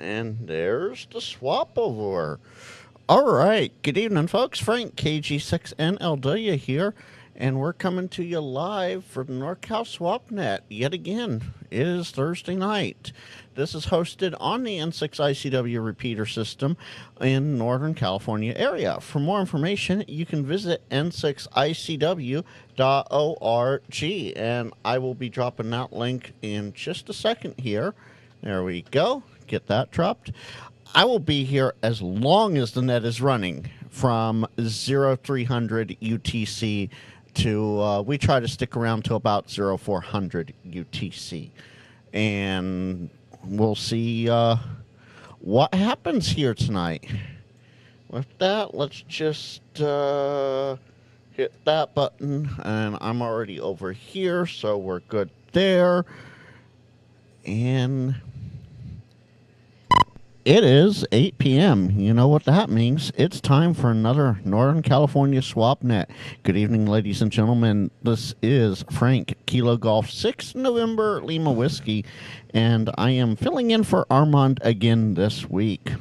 And there's the swap over. All right. Good evening, folks. Frank, KG6NLW here. And we're coming to you live for the NorCal SwapNet yet again. It is Thursday night. This is hosted on the N6ICW Repeater system in Northern California area. For more information, you can visit N6ICW.org. And I will be dropping that link in just a second here. There we go. Get that dropped. I will be here as long as the net is running from 0300 UTC to, we try to stick around to about 0400 UTC. And we'll see what happens here tonight. With that, let's just hit that button. And I'm already over here, so we're good there. And it is 8 p.m. You know what that means. It's time for another Northern California SwapNet. Good evening, ladies and gentlemen. This is Frank, Kilo Golf 6 November Lima Whiskey, and I am filling in for Armand again this week.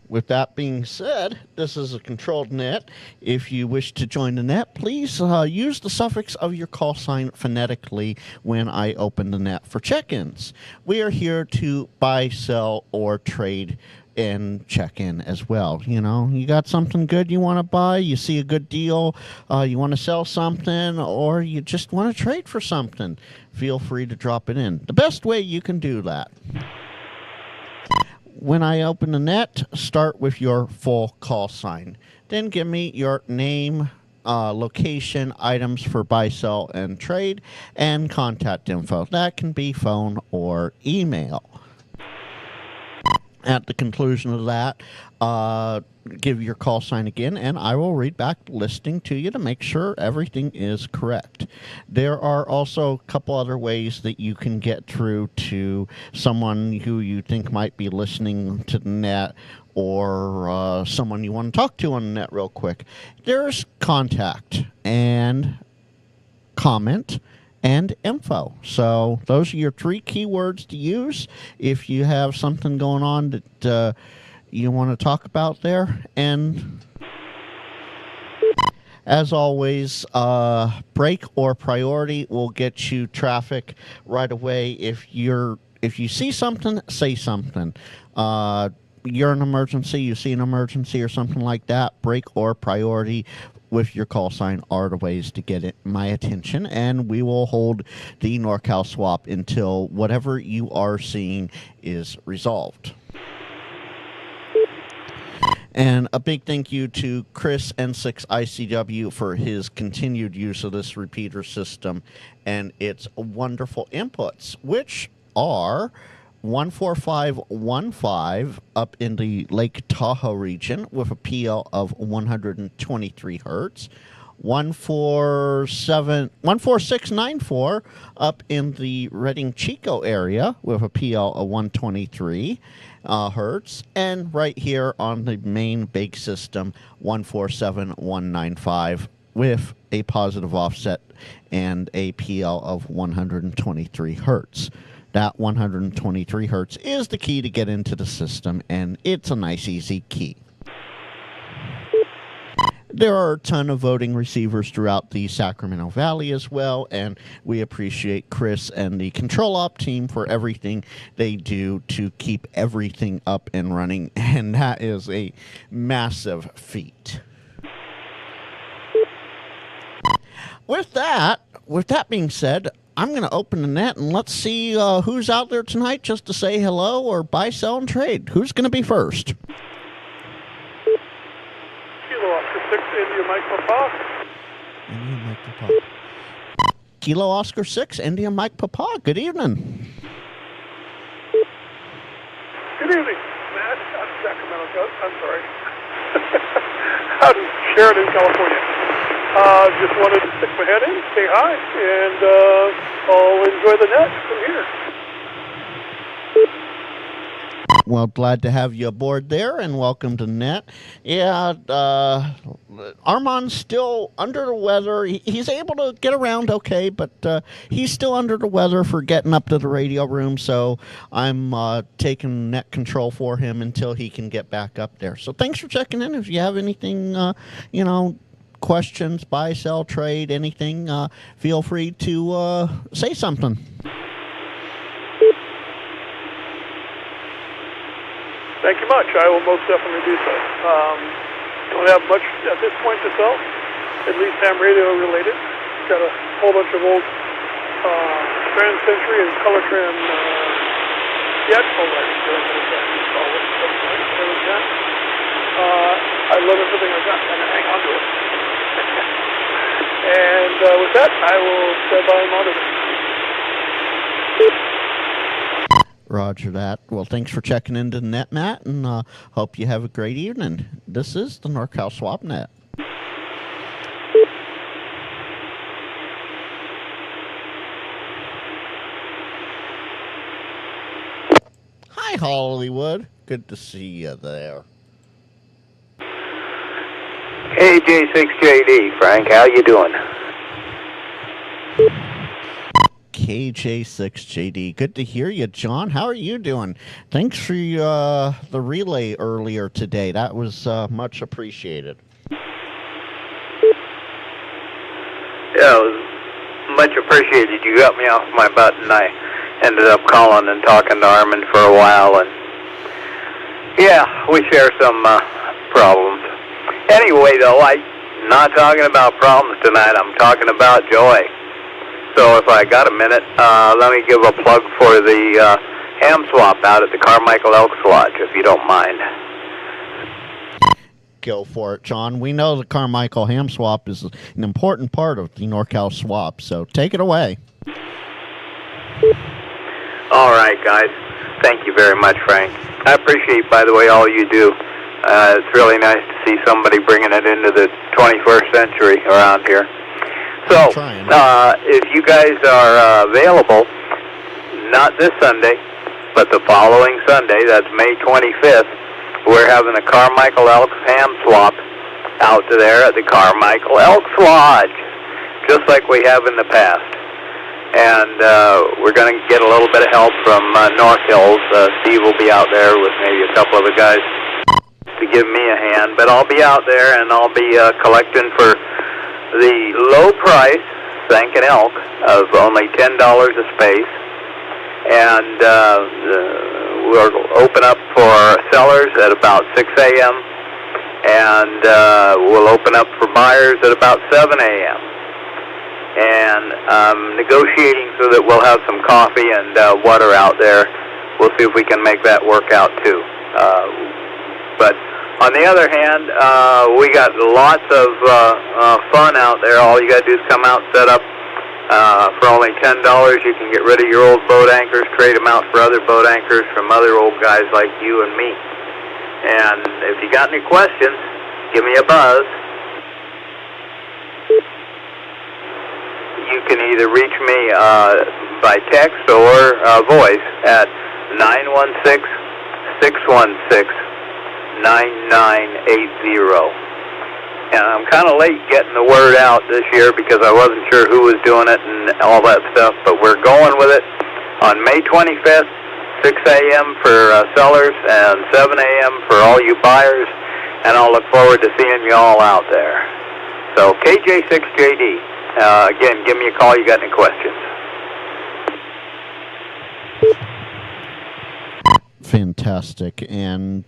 With that being said, this is a controlled net. If you wish to join the net, please use the suffix of your call sign phonetically when I open the net for check-ins. We are here to buy, sell, or trade and check in as well. You know, you got something good you want to buy, you see a good deal, you want to sell something, or you just want to trade for something, feel free to drop it in. The best way you can do that. When I open the net, start with your full call sign. Then give me your name, location, items for buy, sell, and trade, and contact info. That can be phone or email. At the conclusion of that, give your call sign again, and I will read back the listing to you to make sure everything is correct. There are also a couple other ways that you can get through to someone who you think might be listening to the net, or someone you want to talk to on the net real quick. There's contact and comment and info. So those are your three keywords to use if you have something going on that you want to talk about there. And as always, break or priority will get you traffic right away. If you see something, say something. You're an emergency, you see an emergency or something like that, break or priority with your call sign are the ways to get my attention, and we will hold the NorCal swap until whatever you are seeing is resolved. And a big thank you to Chris N6ICW for his continued use of this repeater system and its wonderful inputs, which are 14515 up in the Lake Tahoe region with a PL of 123 hertz. 14694 up in the Redding Chico area with a PL of 123 hertz. And right here on the main big system, 147195 with a positive offset and a PL of 123 hertz. That 123 hertz is the key to get into the system, and it's a nice, easy key. There are a ton of voting receivers throughout the Sacramento Valley as well, and we appreciate Chris and the Control Op team for everything they do to keep everything up and running, and that is a massive feat. With that being said, I'm going to open the net and let's see who's out there tonight just to say hello or buy, sell, and trade. Who's going to be first? Kilo Oscar 6, India Mike Papa. India Mike Papa. Kilo Oscar 6, India Mike Papa. Good evening. Good evening, Matt. I'm Sacramento. I'm sorry. Out in Sheridan, California. Just wanted to stick my head in, say hi, and I'll enjoy the net from Well, glad to have you aboard there, and welcome to Net. Yeah, Armand's still under the weather. He's able to get around okay, but he's still under the weather for getting up to the radio room, so I'm taking net control for him until he can get back up there. So thanks for checking in. If you have anything, questions, buy, sell, trade, anything, feel free to say something. Thank you much. I will most definitely do so. Don't have much at this point to sell, at least ham radio related. Got a whole bunch of old Trans Century and Color Tran I love everything I've got. I'm going to hang on to it. And with that, I will stand by and monitor. Roger that. Well, thanks for checking into the Net, Matt, and hope you have a great evening. This is the NorCal Swap Net. Hi, Hollywood. Good to see you there. Hey, J6JD, Frank. How you doing? KJ6JD. Good to hear you, John. How are you doing? Thanks for the relay earlier today. That was much appreciated. Yeah, it was much appreciated. You got me off my butt, and I ended up calling and talking to Armin for a while. And yeah, we share some problems. Anyway, though, I'm not talking about problems tonight. I'm talking about joy. So if I got a minute, let me give a plug for the ham swap out at the Carmichael Elks Lodge, if you don't mind. Go for it, John. We know the Carmichael ham swap is an important part of the NorCal swap, so take it away. All right, guys. Thank you very much, Frank. I appreciate, by the way, all you do. It's really nice to see somebody bringing it into the 21st century around here. So, if you guys are available, not this Sunday, but the following Sunday, that's May 25th, we're having a Carmichael Elks ham swap out there at the Carmichael Elks Lodge, just like we have in the past. And we're going to get a little bit of help from North Hills. Steve will be out there with maybe a couple of the guys to give me a hand. But I'll be out there, and I'll be collecting for the low price, thank an elk, of only $10 a space. And we'll open up for sellers at about 6 a.m. And we'll open up for buyers at about 7 a.m. And negotiating so that we'll have some coffee and water out there. We'll see if we can make that work out too. But on the other hand, we got lots of fun out there. All you got to do is come out, set up. For only $10, you can get rid of your old boat anchors, trade them out for other boat anchors from other old guys like you and me. And if you got any questions, give me a buzz. You can either reach me by text or voice at 916-616-9980. And I'm kind of late getting the word out this year because I wasn't sure who was doing it and all that stuff, but we're going with it on May 25th, 6 a.m. for sellers and 7 a.m. for all you buyers, and I'll look forward to seeing you all out there. So KJ6JD. Again, give me a call. You got any questions? Fantastic. And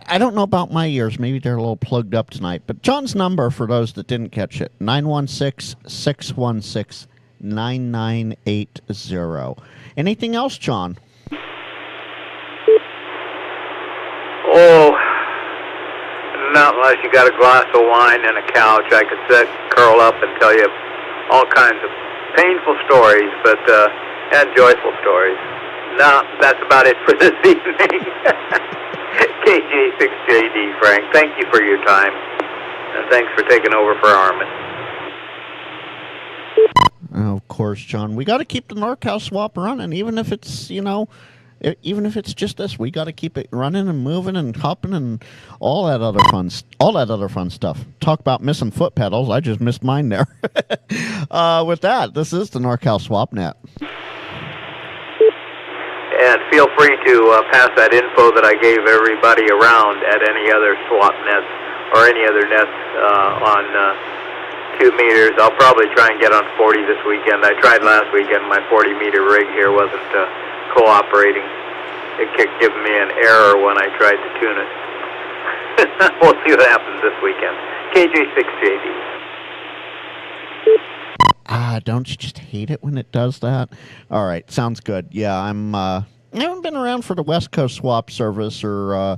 I don't know about my ears. Maybe they're a little plugged up tonight. But John's number, for those that didn't catch it, 916-616-9980. Anything else, John? Oh, not unless you got a glass of wine and a couch. I could sit, curl up, and tell you all kinds of painful stories, but and joyful stories. No, that's about it for this evening. KJ6JD, Frank. Thank you for your time, and thanks for taking over for Armin. Of course, John. We got to keep the NorCal swap running, even if it's, Even if it's just this, we got to keep it running and moving and hopping and all that other fun stuff. Talk about missing foot pedals. I just missed mine there. With that, this is the NorCal SwapNet. And feel free to pass that info that I gave everybody around at any other swap nets or any other nets on 2 meters. I'll probably try and get on 40 this weekend. I tried last weekend. My 40-meter rig here wasn't cooperating. It kept giving me an error when I tried to tune it. We'll see what happens this weekend. KJ6JD. Don't you just hate it when it does that? All right, sounds good. Yeah, I haven't been around for the West Coast swap service or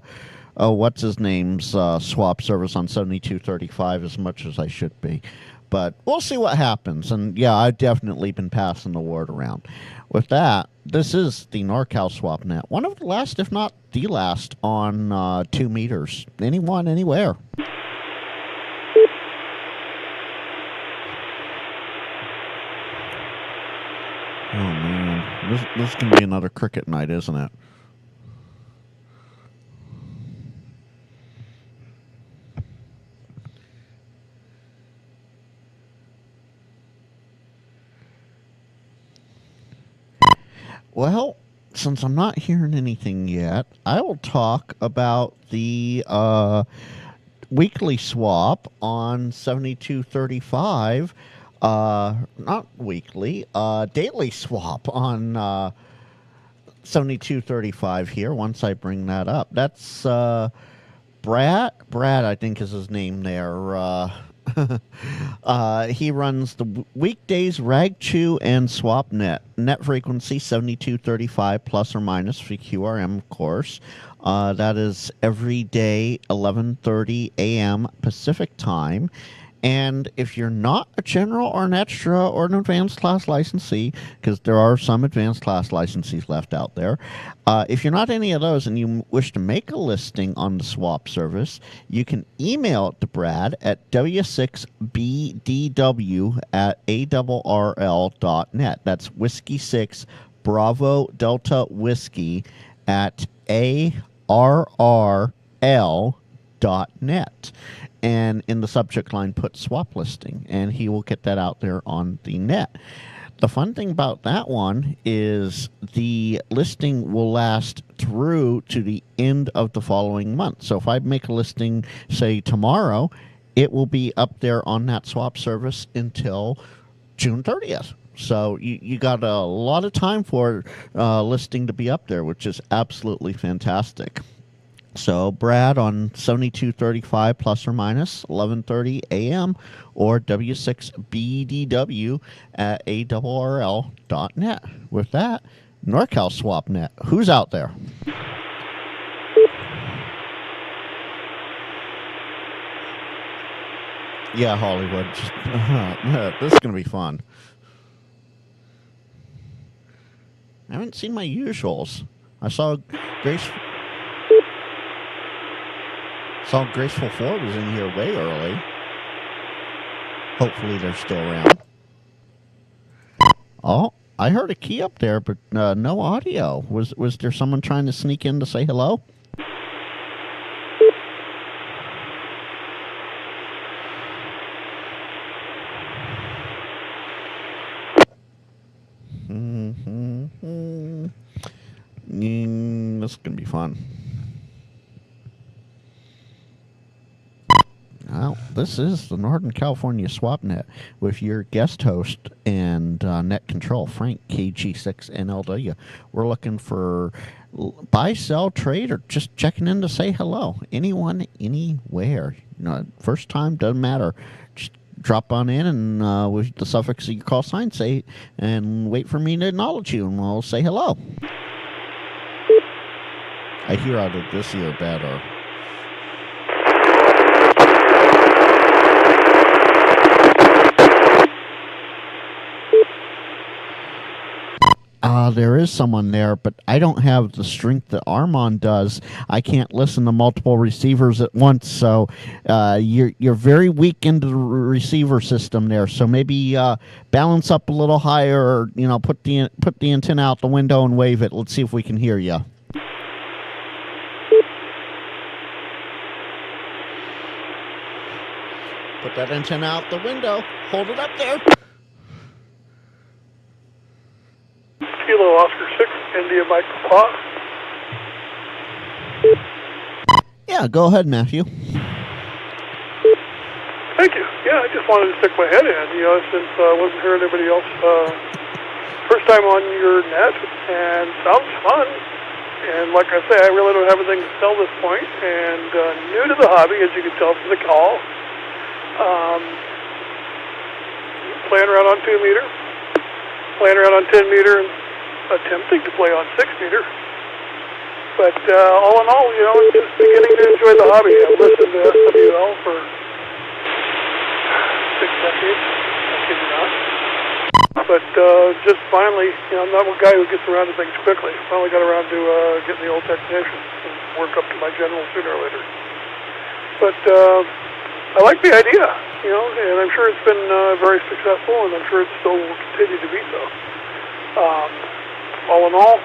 what's his name's swap service on 7235 as much as I should be. But we'll see what happens. And yeah, I've definitely been passing the word around. With that, this is the NorCal SwapNet. One of the last, if not the last, on 2 meters. Anyone, anywhere. Oh, man. This is going to be another cricket night, isn't it? Well, since I'm not hearing anything yet, I will talk about the weekly swap on 7235. Not weekly, daily swap on 7235 here, once I bring that up. That's Brad, I think is his name there. He runs the weekdays Rag2 and SwapNet. Net frequency 7235 plus or minus for QRM, of course. That is every day 11:30 a.m. Pacific time. And if you're not a general or an extra or an advanced class licensee, because there are some advanced class licensees left out there, if you're not any of those and you wish to make a listing on the swap service, you can email it to Brad at w6bdw@arrl.net. That's Whiskey 6 Bravo Delta Whiskey at arrl.net. And in the subject line, put swap listing, and he will get that out there on the net. The fun thing about that one is the listing will last through to the end of the following month. So if I make a listing, say, tomorrow, it will be up there on that swap service until June 30th. So you got a lot of time for listing to be up there, which is absolutely fantastic. So, Brad on 7235 plus or minus 11:30 a.m. or W6BDW at ARRL.net. With that, NorCal SwapNet. Who's out there? Yeah, Hollywood. This is going to be fun. I haven't seen my usuals. I saw Graceful Ford was in here way early. Hopefully they're still around. Oh, I heard a key up there, but no audio. Was there someone trying to sneak in to say hello? This is going to be fun. Well, this is the Northern California SwapNet with your guest host and net control, Frank, KG6NLW. We're looking for buy, sell, trade, or just checking in to say hello. Anyone, anywhere. First time, doesn't matter. Just drop on in and with the suffix of your call sign, say, and wait for me to acknowledge you, and we'll say hello. I hear out of this ear better. there is someone there, but I don't have the strength that Armand does. I can't listen to multiple receivers at once, so you're very weak into the receiver system there. So maybe balance up a little higher, or put the antenna out the window and wave it. Let's see if we can hear you. Put that antenna out the window. Hold it up there. Kilo Oscar 6, India Mike Papa. Yeah, go ahead, Matthew. Thank you. Yeah, I just wanted to stick my head in, since I wasn't hearing anybody else. First time on your net, and sounds fun. And like I say, I really don't have anything to sell this point, and new to the hobby, as you can tell from the call. Playing around on 2 meter, playing around on 10 meter, and attempting to play on 6 meter. But all in all, I'm just beginning to enjoy the hobby. I've listened to SWL for 6 decades. I kid you not. But just finally, I'm not a guy who gets around to things quickly. Finally got around to getting the old technician and work up to my general sooner or later. But I like the idea, and I'm sure it's been very successful, and I'm sure it still will continue to be so. All in all,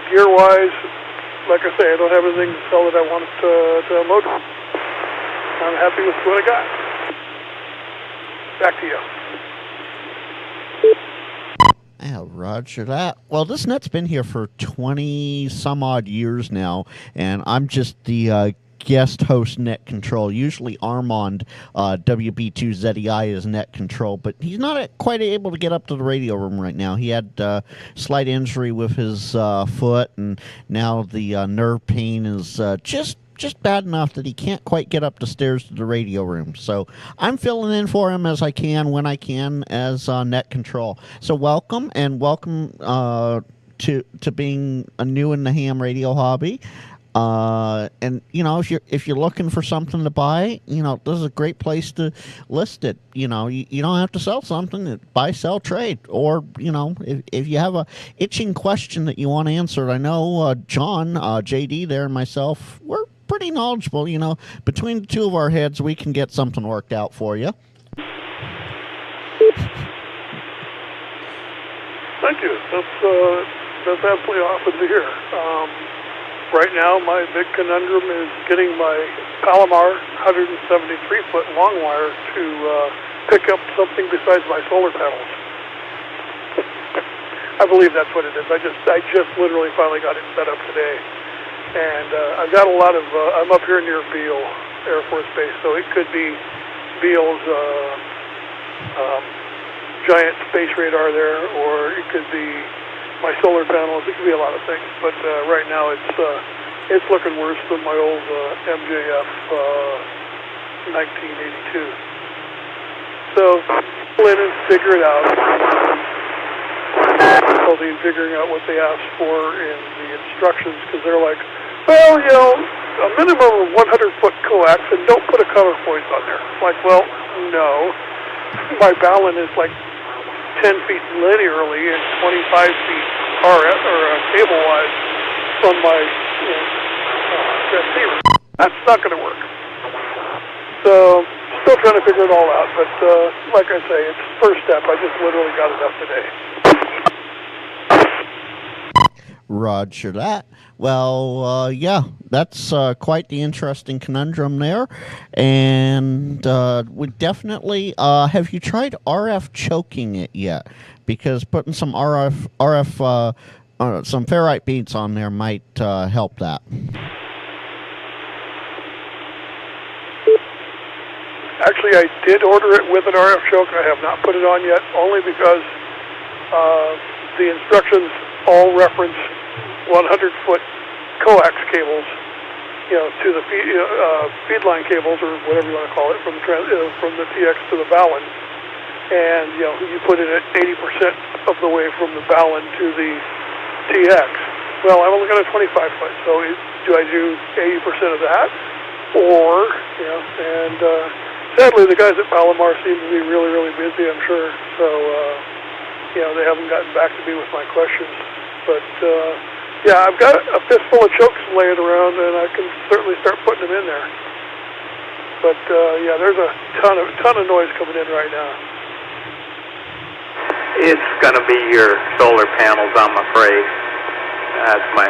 gear-wise, like I say, I don't have anything to sell that I want to unload. I'm happy with what I got. Back to you. Yeah, roger that. Well, this net's been here for 20-some-odd years now, and I'm just the guest host net control. Usually Armand, WB2ZEI, is net control, but he's not quite able to get up to the radio room right now. He had slight injury with his foot, and now the nerve pain is just bad enough that he can't quite get up the stairs to the radio room. So I'm filling in for him as I can, when I can, as net control. So welcome to being a new in the ham radio hobby. And if you're looking for something to buy, this is a great place to list it. You don't have to sell something. Buy, sell, trade. Or if you have a itching question that you want answered, I know John, JD there, and myself, we're pretty knowledgeable. Between the two of our heads, we can get something worked out for you. Thank you. That's absolutely awesome to hear. Right now, my big conundrum is getting my Palomar 173-foot long wire to pick up something besides my solar panels. I believe that's what it is. I just literally finally got it set up today. And I've got a lot of, I'm up here near Beale Air Force Base, so it could be Beale's giant space radar there, or it could be my solar panels. It could be a lot of things, but right now it's looking worse than my old MJF 1982. So pull in and figure it out. Difficulty in figuring out what they asked for in the instructions, because they're like, well, a minimum of 100-foot coax, and don't put a color point on there. Like, well, no. My balun is like 10 feet linearly and 25 feet RF or cable-wise from my transceiver. That's not going to work. So, still trying to figure it all out. But like I say, it's the first step. I just literally got it up today. Roger that. Well, yeah, that's quite the interesting conundrum there. And we definitely, have you tried RF choking it yet? Because putting some RF some ferrite beads on there might help that. Actually, I did order it with an RF choke. I have not put it on yet, only because the instructions all reference 100-foot coax cables, to the feed line cables, or whatever you want to call it, from the TX to the balun. And, you put it at 80% of the way from the balun to the TX. Well, I've only got a 25-foot, so do I do 80% of that? Or, and sadly, the guys at Palomar seem to be really, really busy, I'm sure. So, they haven't gotten back to me with my questions. But yeah, I've got a fistful of chokes laying around, and I can certainly start putting them in there. But yeah, there's a ton of noise coming in right now. It's going to be your solar panels, I'm afraid. That's my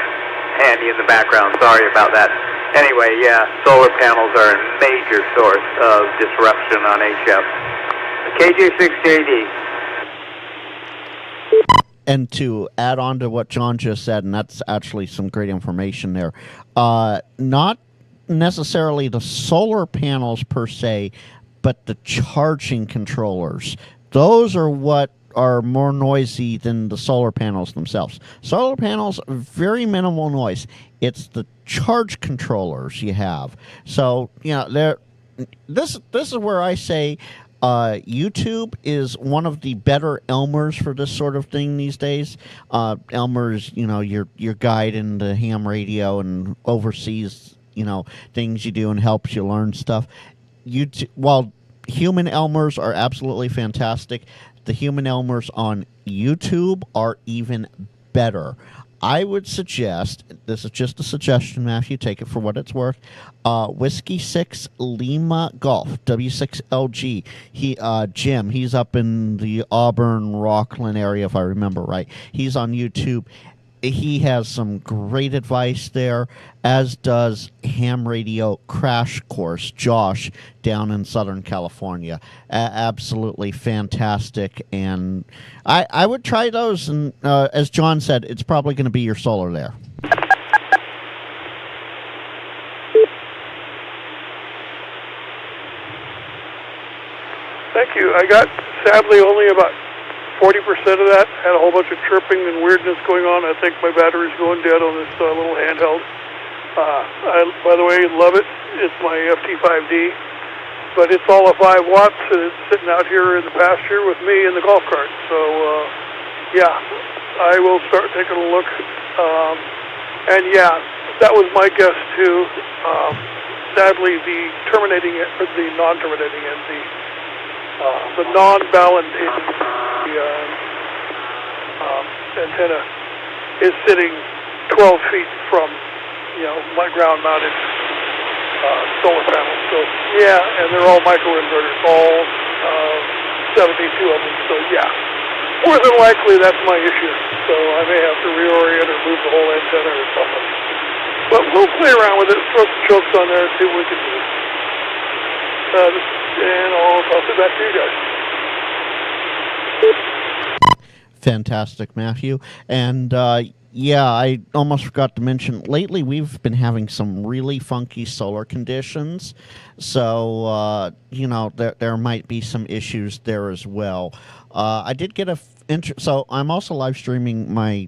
handy in the background. Sorry about that. Anyway, yeah, solar panels are a major source of disruption on HF. KJ6JD. And to add on to what John just said, and that's actually some great information there, not necessarily the solar panels per se, but the charging controllers. Those are what are more noisy than the solar panels themselves. Solar panels, very minimal noise. It's the charge controllers you have. So, you know, this is where I say YouTube is one of the better Elmers for this sort of thing these days. Elmer's, you know, your guide in the ham radio and oversees, you know, things you do and helps you learn stuff. While human Elmers are absolutely fantastic, the human Elmers on YouTube are even better. I would suggest, this is just a suggestion, Matthew, take it for what it's worth, Whiskey 6 Lima Golf, W6LG, Jim, he's up in the Auburn, Rockland area, if I remember right. He's on YouTube. He has some great advice there, as does Ham Radio Crash Course, Josh, down in Southern California. Absolutely fantastic. And I would try those. And as John said, it's probably going to be your solar there. Thank you. I got, sadly, only about 40% of that. Had a whole bunch of chirping and weirdness going on. I think my battery's going dead on this little handheld. I, by the way, love it. It's my FT5D, but it's all of 5 watts, and it's sitting out here in the pasture with me in the golf cart. So, yeah, I will start taking a look. And yeah, that was my guess too. Sadly, the terminating, or the non-terminating end, the non-validating antenna is sitting 12 feet from, you know, my ground-mounted solar panels. So yeah, and they're all microinverters, all 72 of them. So yeah, more than likely that's my issue. So I may have to reorient or move the whole antenna or something. But we'll play around with it, throw some chokes on there, and see what we can do. And I'll toss it back to you guys. Fantastic, Matthew. And yeah, I almost forgot to mention, lately we've been having some really funky solar conditions. So, you know, there might be some issues there as well. I did get so I'm also live streaming my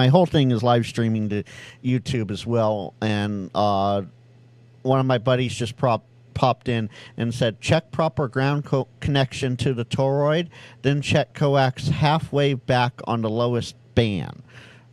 whole thing is live streaming to YouTube as well. And one of my buddies just popped in and said, check proper ground connection to the toroid, then check coax halfway back on the lowest band.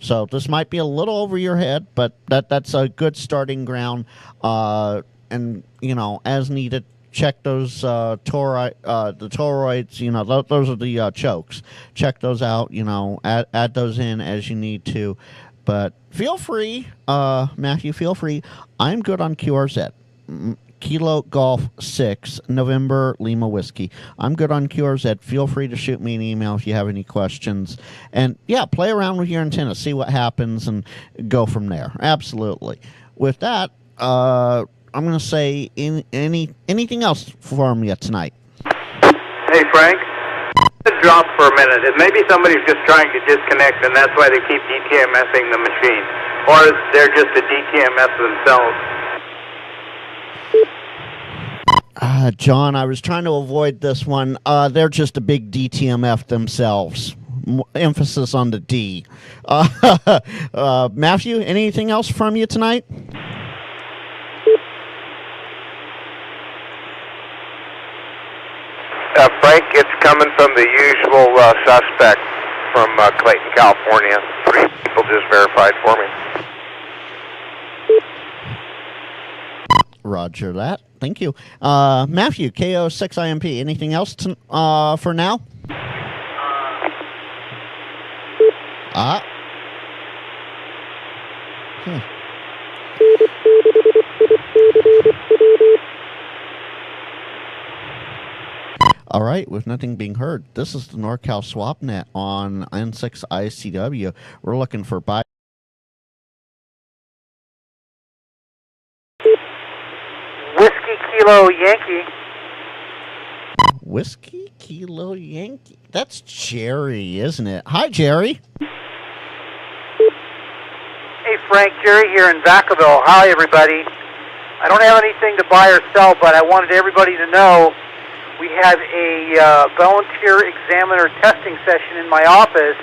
So this might be a little over your head, but that's a good starting ground. And, you know, as needed, check those the toroids, you know, those are the chokes. Check those out, you know, add those in as you need to. But feel free, Matthew, feel free. I'm good on QRZ. Kilo Golf 6, November Lima Whiskey. I'm good on QRZ. Feel free to shoot me an email if you have any questions. And yeah, play around with your antenna, see what happens, and go from there. Absolutely. With that, I'm going to say anything else from you tonight. Hey, Frank. Just drop for a minute. Maybe somebody's just trying to disconnect, and that's why they keep DTMSing the machine. Or they're just a DTMS themselves. John, I was trying to avoid this one. They're just a big DTMF themselves. Emphasis on the D. Matthew, anything else from you tonight? Frank, it's coming from the usual suspect from Clayton, California. 3 people just verified for me. Roger that. Thank you. Matthew, KO6IMP. Anything else for now? All right, with nothing being heard, this is the NorCal SwapNet on N6ICW. We're looking for Whiskey Kilo Yankee. Whiskey Kilo Yankee. That's Jerry, isn't it? Hi, Jerry. Hey, Frank, Jerry here in Vacaville. Hi, everybody. I don't have anything to buy or sell, but I wanted everybody to know we have a volunteer examiner testing session in my office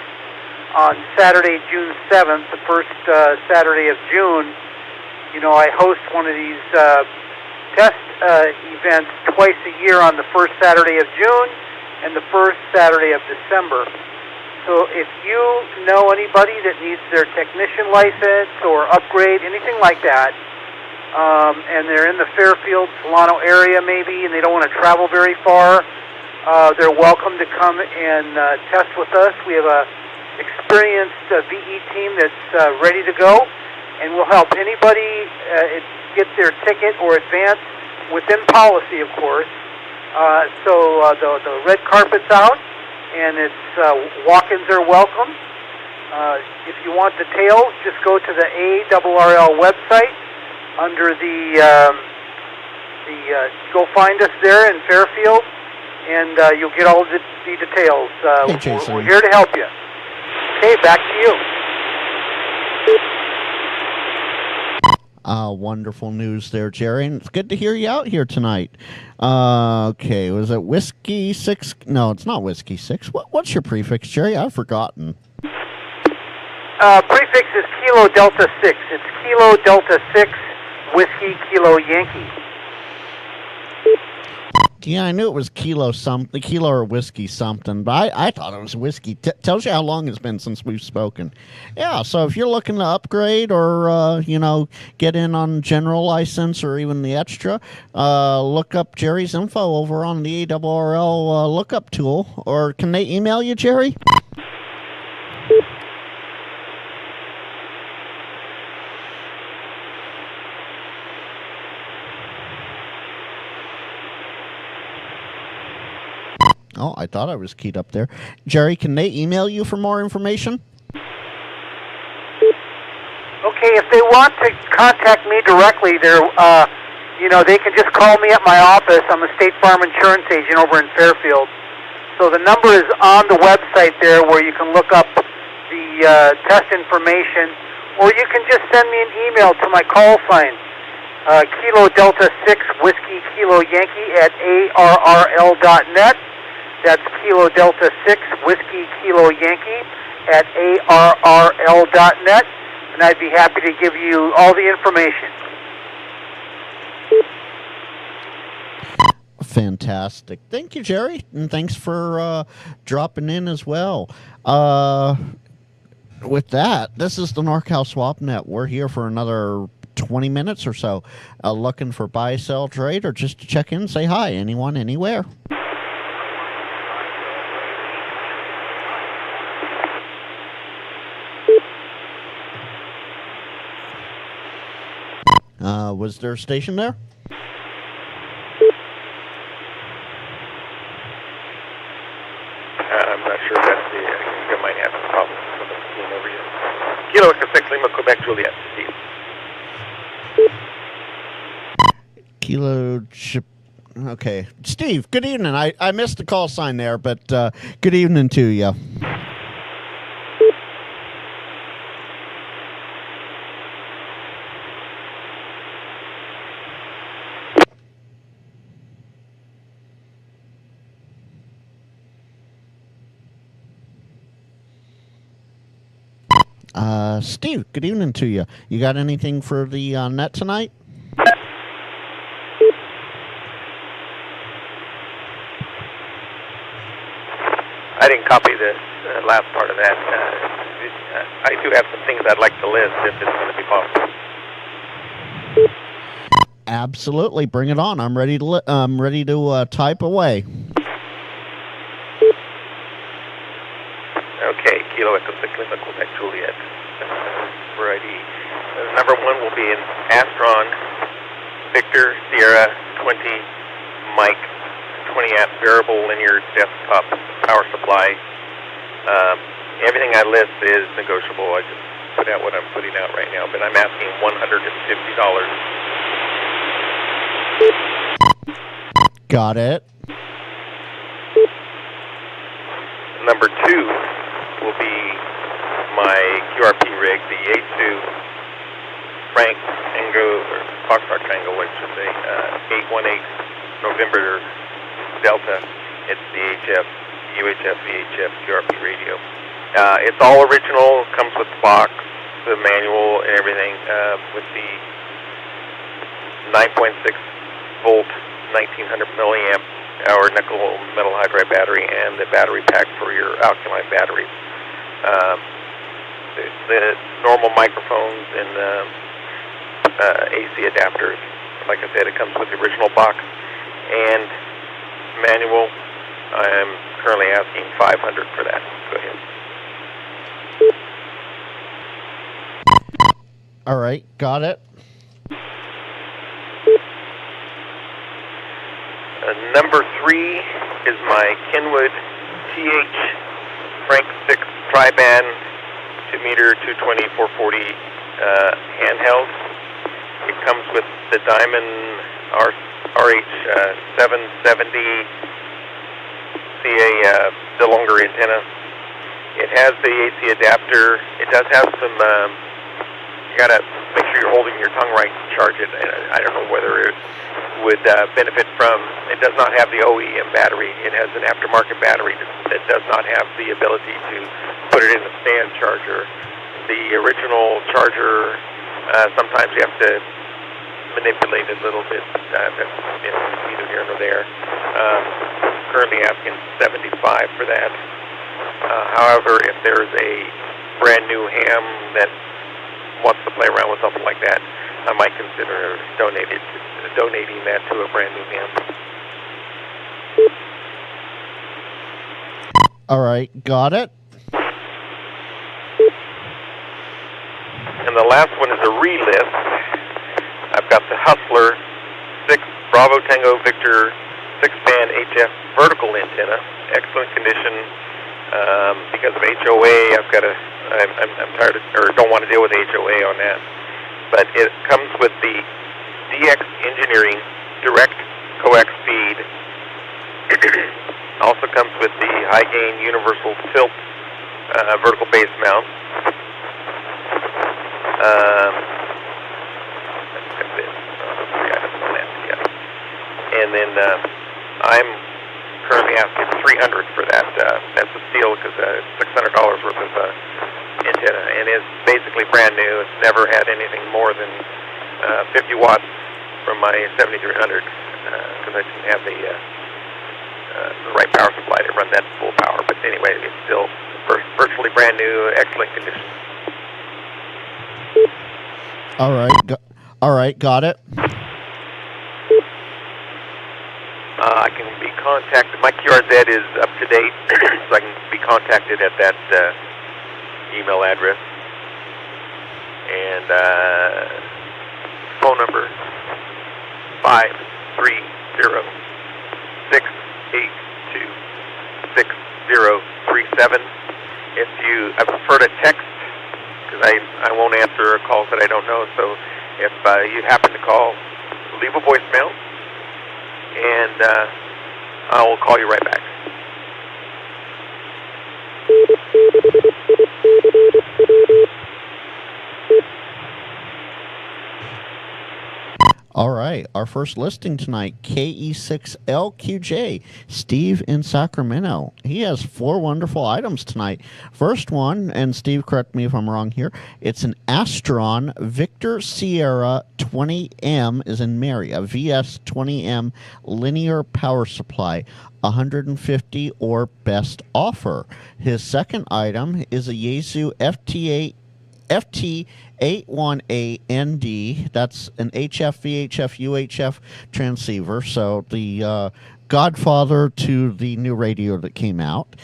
on Saturday, June 7th, the first Saturday of June. You know, I host one of these test events twice a year on the first Saturday of June and the first Saturday of December. So if you know anybody that needs their technician license or upgrade, anything like that, and they're in the Fairfield, Solano area maybe, and they don't want to travel very far, they're welcome to come and test with us. We have a experienced VE team that's ready to go, and we'll help anybody get their ticket or advance within policy, of course. So the red carpet's out, and it's walk-ins are welcome. If you want details, just go to the ARRL website. Under go find us there in Fairfield, and you'll get all the details. Hey, Jason. We're here to help you. Okay, back to you. Wonderful news there, Jerry. And it's good to hear you out here tonight. Okay, was it Whiskey 6? No, it's not Whiskey 6. What's your prefix, Jerry? I've forgotten. Prefix is Kilo Delta 6. It's Kilo Delta 6 Whiskey Kilo Yankee. Yeah, I knew it was kilo or whiskey something, but I thought it was whiskey. Tells you how long it's been since we've spoken. Yeah, so if you're looking to upgrade or, get in on general license or even the extra, look up Jerry's info over on the ARRL lookup tool. Or can they email you, Jerry? Oh, I thought I was keyed up there. Jerry, can they email you for more information? Okay, if they want to contact me directly, they can just call me at my office. I'm a State Farm insurance agent over in Fairfield. So the number is on the website there where you can look up the test information, or you can just send me an email to my call sign, Kilo Delta 6 Whiskey Kilo Yankee at ARRL.net. That's Kilo Delta 6 Whiskey Kilo Yankee at ARRL.net, and I'd be happy to give you all the information. Fantastic. Thank you, Jerry, and thanks for dropping in as well. With that, this is the NorCal SwapNet. We're here for another 20 minutes or so, looking for buy, sell, trade, or just to check in, say hi, anyone, anywhere. Was there a station there? I'm not sure if that's the... I think I might have a problem with the team over here. Kilo Quebec Lima, Quebec Juliet, Steve. Kilo... Okay. Steve, good evening. I missed the call sign there, but good evening to you. Steve, good evening to you. You got anything for the net tonight? I didn't copy the last part of that. I do have some things I'd like to list if it's going to be possible. Absolutely, bring it on. I'm ready to type away. Okay, Kilo Echo 6 Lima Quebec Juliet. Variety Number 1 will be an Astron Victor Sierra 20 mic 20 amp variable linear desktop power supply. Everything I list is negotiable. I just put out what I'm putting out right now, but I'm asking $150. Got it. Number 2 will be my QRP rig, the Yaesu Frank Tango, or Foxtrot Tango, I should say, 818 November Delta. It's the UHF VHF QRP radio. It's all original, comes with the box, the manual, and everything, with the 9.6 volt, 1900 milliamp hour nickel metal hydride battery, and the battery pack for your alkaline batteries. The normal microphones and AC adapters. Like I said, it comes with the original box and manual. I'm currently asking $500 for that. Go ahead. All right, got it. Number 3 is my Kenwood TH Frank 6 tri-band 2-meter 220 440 handheld. It comes with the Diamond RH 770 CA, the longer antenna. It has the AC adapter. It does have some, you gotta make sure you're holding your tongue right to charge it. I don't know whether it would benefit from, it does not have the OEM battery. It has an aftermarket battery that does not have the ability to put it in a stand charger. The original charger, sometimes you have to manipulate it a little bit. That's neither here nor there. Currently asking $75 for that. However, if there's a brand new ham that wants to play around with something like that, I might consider donating that to a brand new ham. All right, got it. And the last one is a relist. I've got the Hustler 6 Bravo Tango Victor 6-band HF vertical antenna, excellent condition. Because of HOA, I'm tired of, or don't want to deal with HOA on that. But it comes with the DX Engineering direct coax feed. Also comes with the high gain universal tilt vertical base mount. And then I'm currently asking $300 for that. That's a steal because it's $600 worth of antenna, and it's basically brand new. It's never had anything more than 50 watts from my 7300 because I didn't have the right power supply to run that full power. But anyway, it's still virtually brand new, excellent condition. All right, got it. I can be contacted. My QRZ is up to date, so I can be contacted at that email address. And phone number 530-682-6037. I prefer to text because I won't answer calls that I don't know. So if you happen to call, leave a voicemail, and I will call you right back. All right, our first listing tonight, KE6LQJ, Steve in Sacramento. He has 4 wonderful items tonight. First one, and Steve, correct me if I'm wrong here, it's an Astron Victor Sierra 20M, is in Mary, a VS 20M linear power supply, 150 or best offer. His second item is a Yaesu FT81AND. That's an HF, VHF, UHF transceiver. So the godfather to the new radio that came out.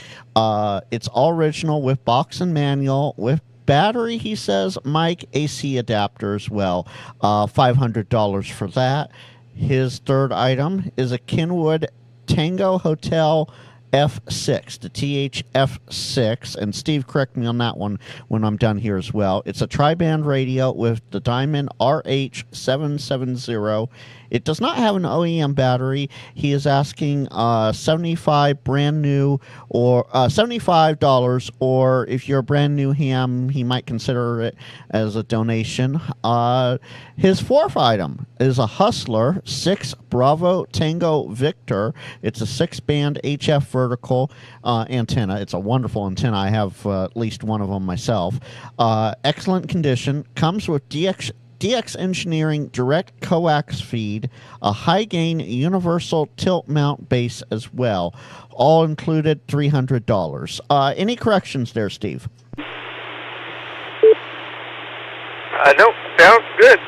It's all original with box and manual, with battery, he says, Mike, AC adapter as well, $500 for that. His third item is a Kenwood Tango Hotel F6, the THF6, and Steve, correct me on that one when I'm done here as well. It's a tri-band radio with the Diamond RH770. It does not have an OEM battery. He is asking $75 brand new, or $75, or if you're a brand new ham, he might consider it as a donation. His fourth item is a Hustler 6 Bravo Tango Victor. It's a 6-band HF vertical antenna. It's a wonderful antenna. I have at least one of them myself. Excellent condition. Comes with DX Engineering direct coax feed, a high gain universal tilt mount base as well. All included $300. Any corrections there, Steve? No, sounds good.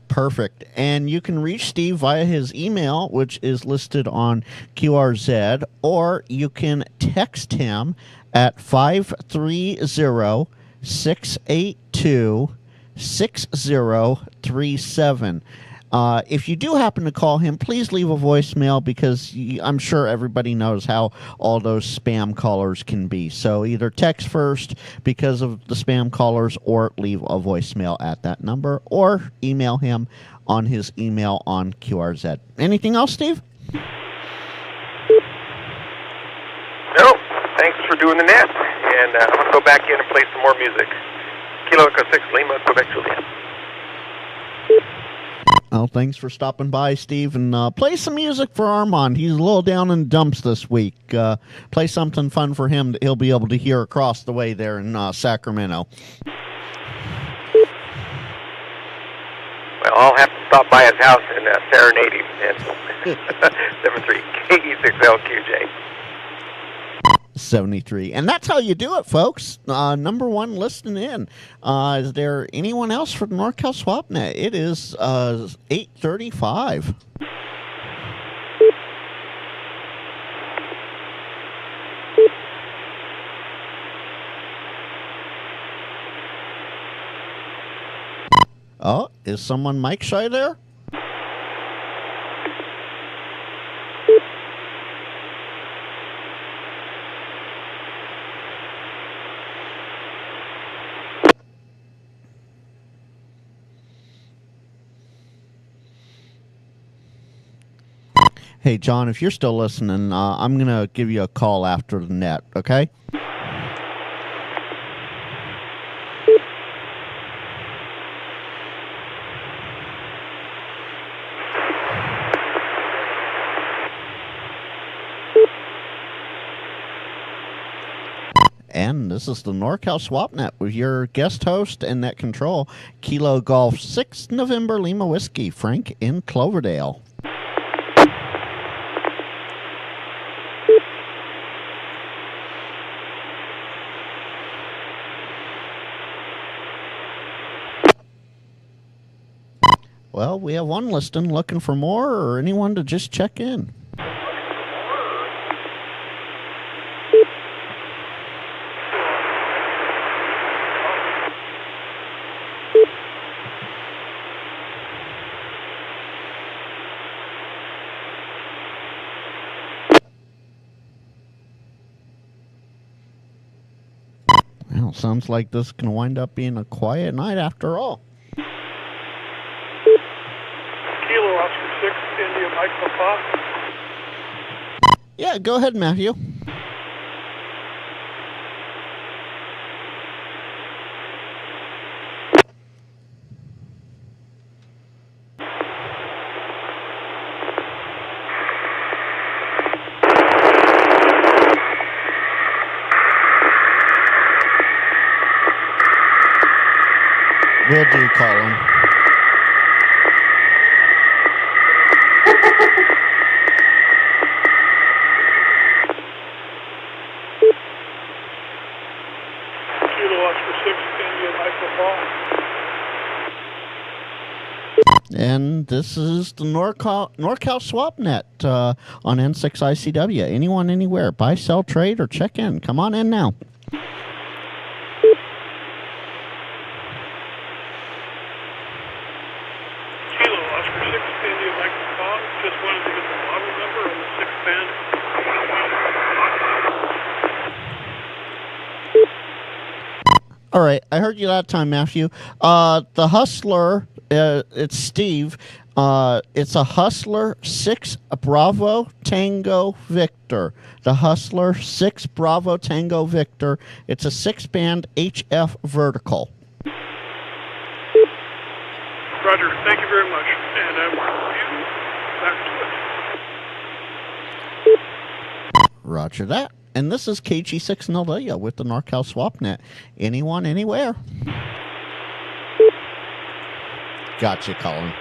Perfect. And you can reach Steve via his email, which is listed on QRZ, or you can text him at 530-682-6037. If you do happen to call him, please leave a voicemail, because I'm sure everybody knows how all those spam callers can be. So either text first because of the spam callers, or leave a voicemail at that number, or email him on his email on QRZ. Anything else, Steve? No, thanks for doing the net. And I'm going to go back in and play some more music. Kilo Echo 6 Lima, Quebec, Juliet. Well, thanks for stopping by, Steve, and play some music for Armand. He's a little down in the dumps this week. Play something fun for him that he'll be able to hear across the way there in Sacramento. Well, I'll have to stop by his house and serenade him. And 73 KE6LQJ. 73. And that's how you do it, folks. Number one listening in. Is there anyone else from NorCal SwapNet? It is 8:35. Oh, is someone mic shy there? Hey, John, if you're still listening, I'm going to give you a call after the net, okay? And this is the NorCal SwapNet with your guest host and net control, Kilo Golf 6 November Lima Whiskey, Frank in Cloverdale. Well, we have one listing. Looking for more, or anyone to just check in? Well, sounds like this can wind up being a quiet night after all. Kilo Oscar 6, India Mike Papa. Yeah, go ahead, Matthew. Will do, Colin. And this is the NorCal SwapNet on N6ICW. Anyone, anywhere. Buy, sell, trade, or check in. Come on in now. Kilo, Oscar 6, India Mike Kong. Just wanted to get the model number on the 6-band. All right, I heard you that time, Matthew. The Hustler, it's Steve. It's a Hustler 6 Bravo Tango Victor. The Hustler 6 Bravo Tango Victor. It's a 6-band HF vertical. Roger, thank you very much. And I will review back to it. Roger that. And this is KG6NLW with the NorCal SwapNet. Anyone, anywhere. Gotcha, Colin.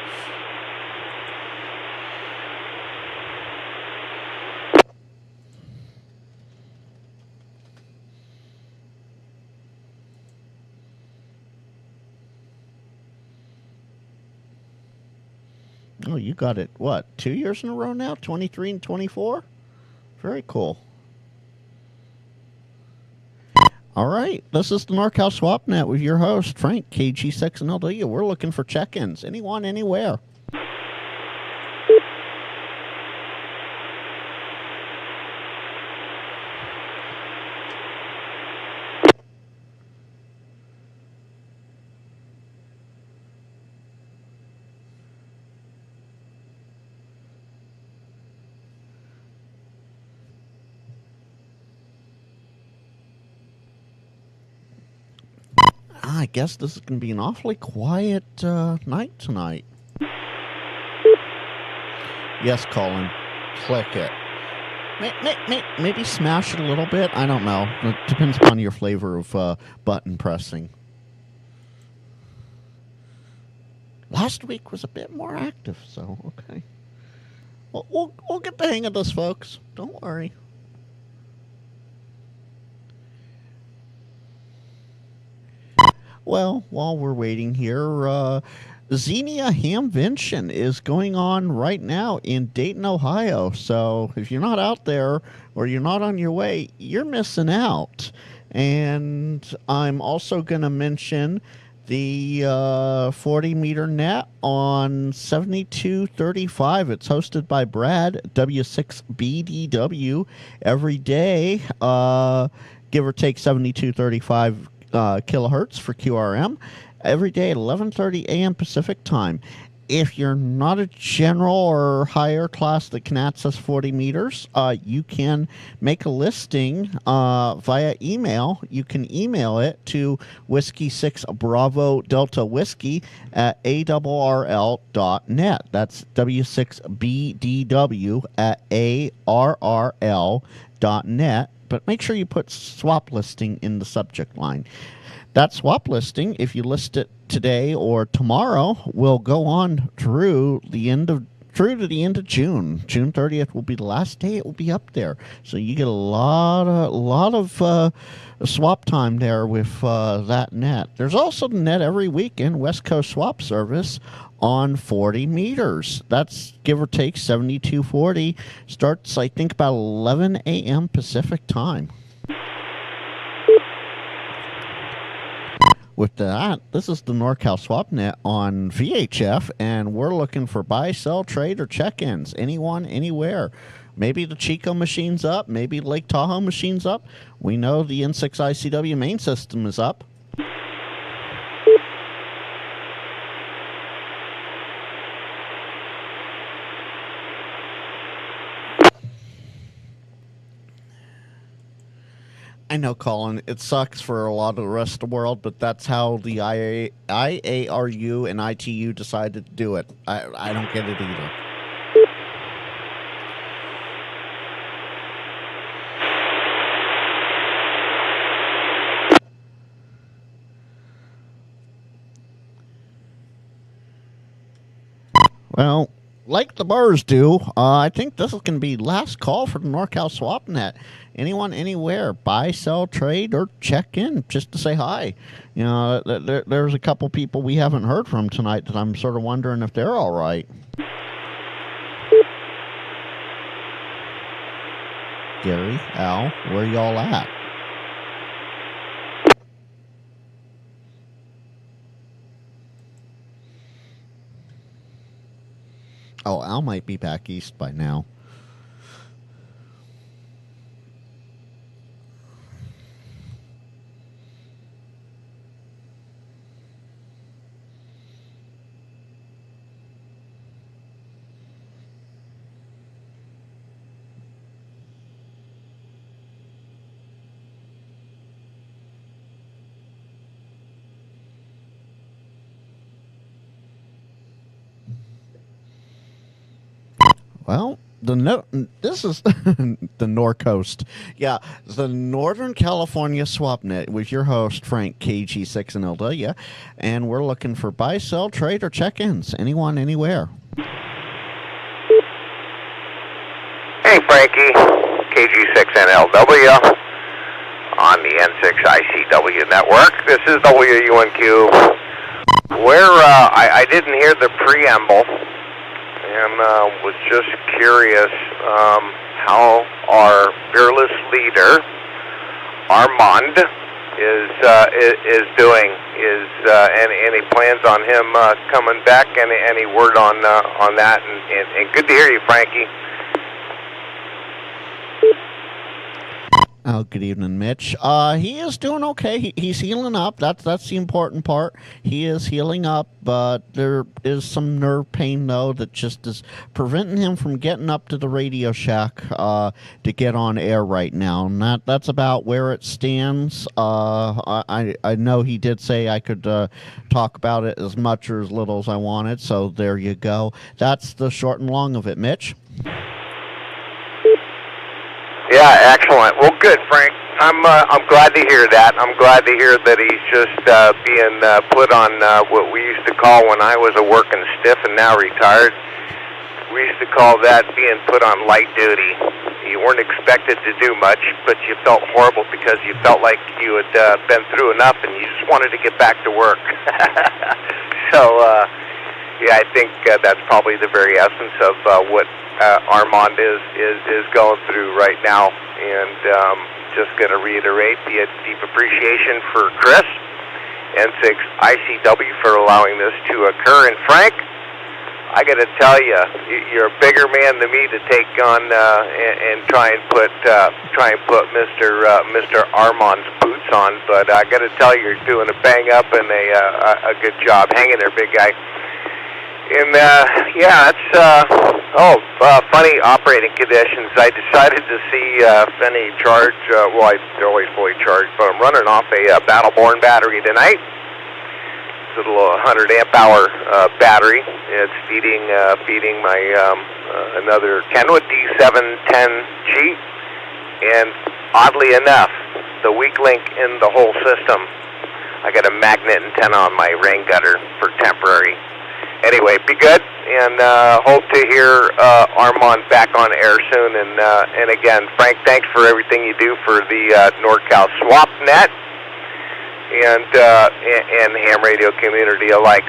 Oh, you got it, what, 2 years in a row now? 23 and 24? Very cool. All right, this is the NorCal SwapNet with your host, Frank, KG6NLW. We're looking for check-ins. Anyone, anywhere. I guess this is going to be an awfully quiet night tonight. Yes, Colin. Click it. Maybe smash it a little bit. I don't know. It depends upon your flavor of button pressing. Last week was a bit more active, so okay. Well, we'll get the hang of this, folks. Don't worry. Well, while we're waiting here, Xenia Hamvention is going on right now in Dayton, Ohio. So if you're not out there or you're not on your way, you're missing out. And I'm also going to mention the 40-meter net on 7235. It's hosted by Brad, W6BDW, every day, give or take 7235 kilohertz for QRM, every day at 11:30 a.m. Pacific time. If you're not a general or higher class that can access 40 meters, you can make a listing via email. You can email it to Whiskey 6 Bravo Delta Whiskey at ARRL.net. That's W6BDW at ARRL.net. But make sure you put swap listing in the subject line. That swap listing, if you list it today or tomorrow, will go on through to the end of June. June 30th will be the last day it will be up there. So you get a lot of swap time there with that net. There's also the net every weekend West Coast swap service on 40 meters. That's give or take 7240. Starts, I think, about 11 a.m. Pacific time. With that, this is the NorCal SwapNet on VHF, and we're looking for buy, sell, trade, or check-ins. Anyone, anywhere. Maybe the Chico machine's up. Maybe Lake Tahoe machine's up. We know the N6ICW main system is up. I know, Colin, it sucks for a lot of the rest of the world, but that's how the IARU and ITU decided to do it. I don't get it either. Well, like the bars do, I think this is going to be last call for the NorCal SwapNet. Anyone, anywhere, buy, sell, trade, or check in just to say hi. You know, there's a couple people we haven't heard from tonight that I'm sort of wondering if they're all right. Gary, Al, where y'all at? Oh, Al might be back east by now. Well, this is the Norcoast. Yeah, the Northern California SwapNet with your host, Frank KG6NLW, and we're looking for buy, sell, trade, or check-ins. Anyone, anywhere. Hey, Frankie, KG6NLW on the N6ICW network. This is WUNQ, where I didn't hear the preamble. And was just curious how our fearless leader Armand is doing. Any plans on him coming back? Any word on that? And good to hear you, Frankie. Oh, good evening, Mitch. He is doing okay. He's healing up. That's the important part. He is healing up, but there is some nerve pain, though, that just is preventing him from getting up to the Radio Shack to get on air right now. And that's about where it stands. I know he did say I could talk about it as much or as little as I wanted, so there you go. That's the short and long of it, Mitch. Yeah, excellent. Well, good, Frank. I'm glad to hear that. I'm glad to hear that he's just being put on what we used to call, when I was a working stiff and now retired, we used to call that being put on light duty. You weren't expected to do much, but you felt horrible because you felt like you had been through enough and you just wanted to get back to work. So, yeah, I think that's probably the very essence of what Armand is going through right now. And just going to reiterate the deep appreciation for Chris, N6ICW, for allowing this to occur. And Frank, I got to tell you, you're a bigger man than me to take on and try and put Mr. Armand's boots on. But I got to tell you, you're doing a bang up and a good job. Hang in there, big guy. And, yeah, it's, funny operating conditions. I decided to see if any charge, well, they're always fully charged, but I'm running off a Battleborn battery tonight. It's a little 100 amp hour battery. It's feeding my, another Kenwood D710G. And oddly enough, the weak link in the whole system, I got a magnet antenna on my rain gutter for temporary. Anyway, be good, and hope to hear Armand back on air soon. And again, Frank, thanks for everything you do for the NorCal SwapNet and ham radio community alike.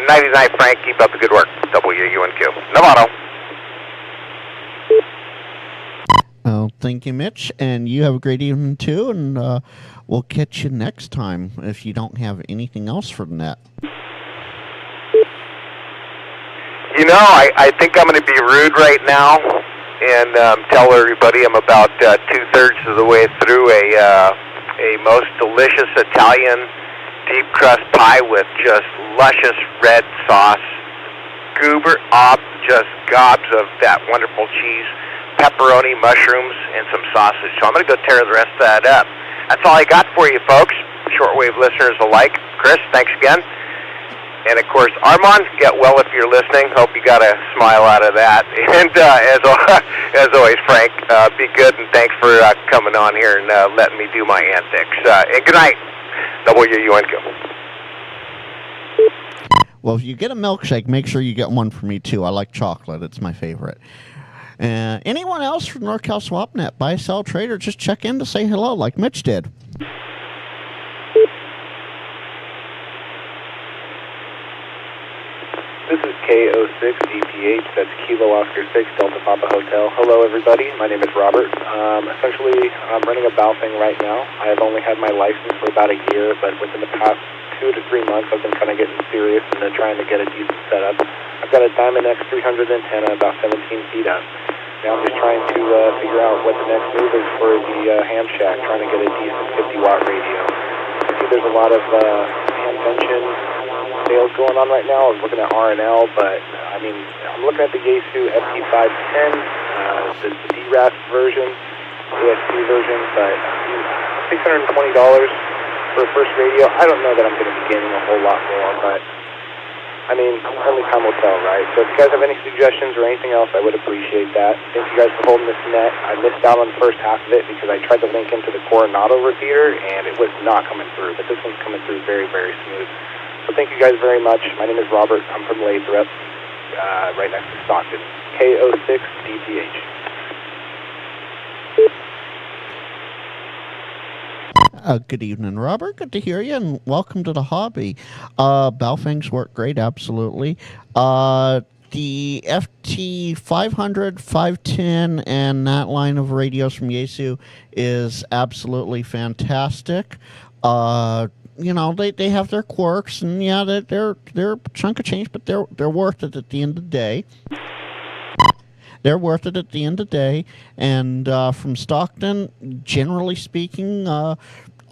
Nighty night, Frank. Keep up the good work. WUNQ. Novato. Oh, thank you, Mitch, and you have a great evening too. And we'll catch you next time if you don't have anything else for the net. You know, I think I'm going to be rude right now and tell everybody I'm about 2/3 of the way through a most delicious Italian deep crust pie with just luscious red sauce, just gobs of that wonderful cheese, pepperoni, mushrooms, and some sausage. So I'm going to go tear the rest of that up. That's all I got for you, folks. Shortwave listeners alike. Chris, thanks again. And, of course, Armand, get well if you're listening. Hope you got a smile out of that. And as always, Frank, be good, and thanks for coming on here and letting me do my antics. And good night, WUNQ. Well, if you get a milkshake, make sure you get one for me, too. I like chocolate. It's my favorite. Anyone else from NorCal SwapNet, buy, sell, trade, or just check in to say hello like Mitch did? This is K06DPH, that's Kilo Oscar 6, Delta Papa Hotel. Hello everybody, my name is Robert. Essentially, I'm running a Baofeng right now. I have only had my license for about a year, but within the past 2 to 3 months, I've been kind of getting serious and trying to get a decent setup. I've got a Diamond X300 antenna about 17 feet up. Now I'm just trying to figure out what the next move is for the ham shack, trying to get a decent 50-watt radio. I see there's a lot of ham tension sales going on right now. I was looking at RNL, but I mean, I'm looking at the Yaesu FT510, the DRAS version, ASP version, but $620 for a first radio. I don't know that I'm going to be gaining a whole lot more, but I mean, only time will tell, right? So if you guys have any suggestions or anything else, I would appreciate that. Thank you guys for holding this net. I missed out on the first half of it because I tried to link into the Coronado repeater, and it was not coming through, but this one's coming through very, very smooth. So thank you guys very much. My name is Robert. I'm from Lathrop, right next to Stockton. K06DPH. Good evening, Robert. Good to hear you, and welcome to the hobby. Baofengs work great, absolutely. The FT500, 510, and that line of radios from Yaesu is absolutely fantastic. You know, they have their quirks, and yeah, they're a chunk of change, but they're worth it at the end of the day. They're worth it at the end of the day. And from Stockton, generally speaking,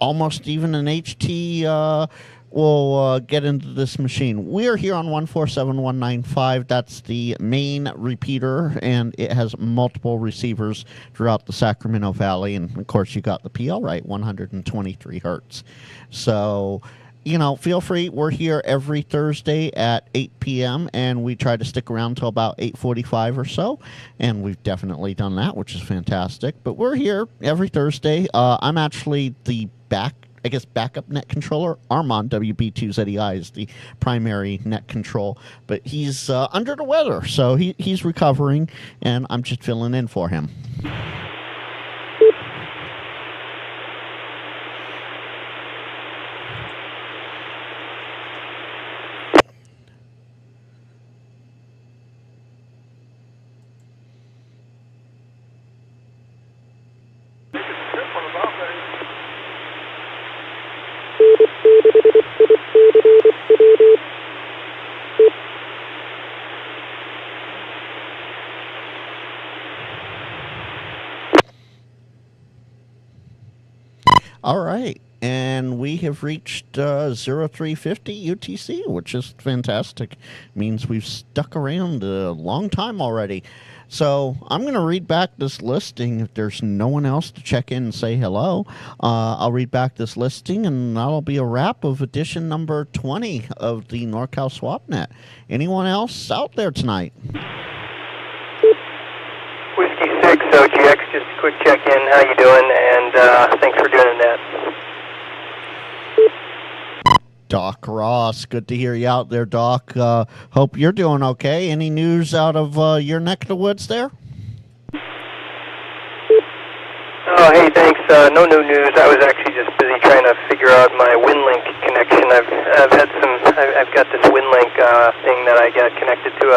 almost even an HT will get into this machine. We are here on 147195. That's the main repeater, and it has multiple receivers throughout the Sacramento Valley. And, of course, you got the PL right, 123 hertz. So, you know, feel free. We're here every Thursday at 8 p.m., and we try to stick around until about 8:45 or so, and we've definitely done that, which is fantastic. But we're here every Thursday. I'm actually the backup net controller. Armand, WB2ZEI, is the primary net control, but he's under the weather, so he's recovering, and I'm just filling in for him. All right, and we have reached 0350 UTC, which is fantastic. Means we've stuck around a long time already. So I'm going to read back this listing. If there's no one else to check in and say hello, I'll read back this listing, and that'll be a wrap of edition number 20 of the NorCal SwapNet. Anyone else out there tonight? Whiskey 6 OGX, just a quick check-in. How you doing? And thanks for doing that. Doc Ross, good to hear you out there, Doc. Hope you're doing okay. Any news out of your neck of the woods there? Oh, hey, thanks. No new news. I was actually just busy trying to figure out my WinLink connection. I've got this WinLink thing that I got connected to